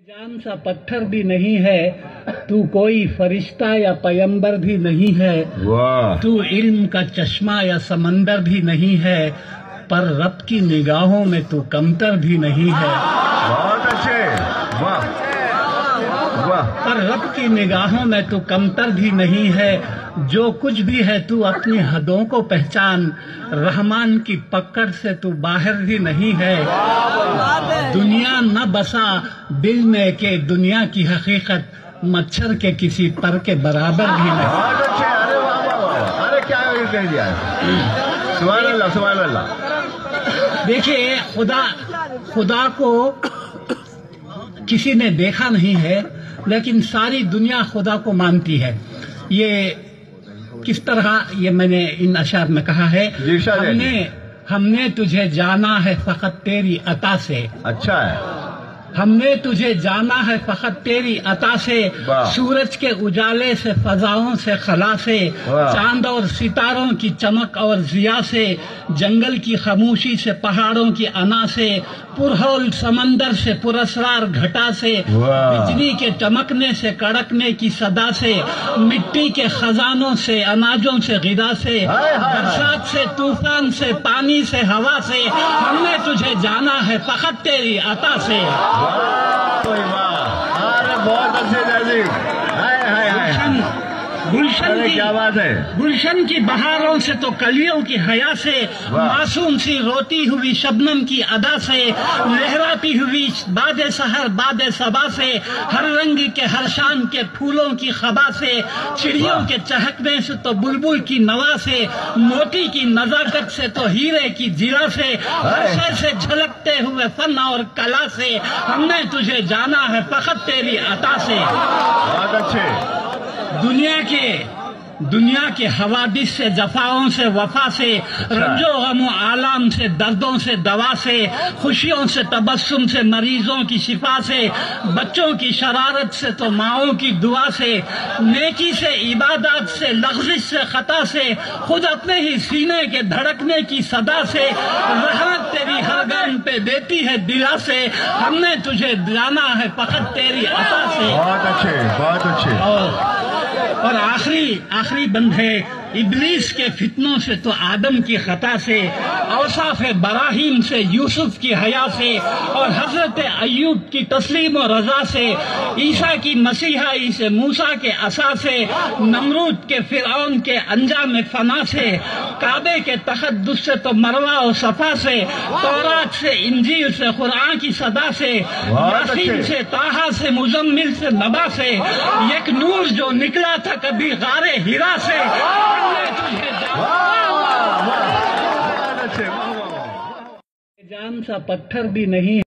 جان سا پتھر بھی نہیں ہے، تو کوئی فرشتہ یا پیمبر بھی نہیں ہے، تو علم کا چشمہ یا سمندر بھی نہیں ہے، پر رب کی نگاہوں میں تو کمتر بھی نہیں ہے۔ بہت اچھے، واہ واہ۔ پر رب کی نگاہوں میں تو کمتر بھی نہیں ہے، جو کچھ بھی ہے تو اپنی حدوں کو پہچان، رحمان کی پکڑ سے تو باہر بھی نہیں ہے۔ دنیا نہ بسا دل میں کہ دنیا کی حقیقت مچھر کے کسی پر کے برابر بھی نہیں۔ بہت اچھے، ارے واہ واہ واہ، ارے کیا کہہ دیا ہے، سبحان اللہ سبحان اللہ۔ دیکھیے، خدا کو کسی نے دیکھا نہیں ہے، لیکن ساری دنیا خدا کو مانتی ہے۔ یہ کس طرح، یہ میں نے ان اشعار میں کہا ہے، ہم نے تجھے جانا ہے فقط تیری عطا سے۔ اچھا ہے۔ ہم نے تجھے جانا ہے فقط تیری عطا سے، سورج کے اجالے سے، فضاؤں سے، خلا سے، چاند اور ستاروں کی چمک اور ضیاء سے، جنگل کی خاموشی سے، پہاڑوں کی انا سے، پرہول سمندر سے، پراسرار گھٹا سے، بجلی کے چمکنے سے، کڑکنے کی صدا سے، مٹی کے خزانوں سے، اناجوں سے، غذا سے، برسات سے، طوفان سے، پانی سے، ہوا سے، ہم نے تجھے جانا ہے فقط تیری عطا سے۔ بہت اچھے جیسی، کیا بات ہے۔ گلشن کی بہاروں سے تو کلیوں کی حیا سے، معصوم سی روتی ہوئی شبنم کی ادا سے، لہراتی ہوئی باد سحر باد صبا سے، ہر رنگ کے ہر شان کے پھولوں کی خبا سے، چڑیوں کے چہکنے سے تو بلبل کی نوا سے، موتی کی نزاکت سے تو ہیرے کی زیرہ سے، ہر شے سے جھلکتے ہوئے فن اور کلا سے، ہم نے تجھے جانا ہے فقط تیری عطا سے۔ بہت اچھے۔ دنیا کے حوادث سے، جفاؤں سے، وفا سے، رنج و غم و آلام سے، دردوں سے، دوا سے، خوشیوں سے، تبسم سے، مریضوں کی شفا سے، بچوں کی شرارت سے تو ماؤں کی دعا سے، نیکی سے، عبادات سے، لغزش سے، خطا سے، خود اپنے ہی سینے کے دھڑکنے کی صدا سے، رحمت تیری ہر گام پہ دیتی ہے دلا سے، ہم نے تجھے جانا ہے فقط تیری عطا سے۔ بہت اچھے بہت اچھے۔ اور آخری بند ہے، ابلیس کے فتنوں سے تو آدم کی خطا سے، اوصاف براہیم سے، یوسف کی حیا سے، اور حضرت ایوب کی تسلیم و رضا سے، عیسیٰ کی مسیحائی سے، موسیٰ کے عصا سے، نمرود کے فرعون کے انجام فنا سے، کعبے کے تقدس سے تو مروہ و صفا سے، تورات سے، انجیل سے، قرآن کی صدا سے، یاسین سے، طٰہٰ سے، مزمل سے، نبا سے، ایک نور جو نکلا تھا کبھی غار ہرا سے، جان سا پتھر بھی نہیں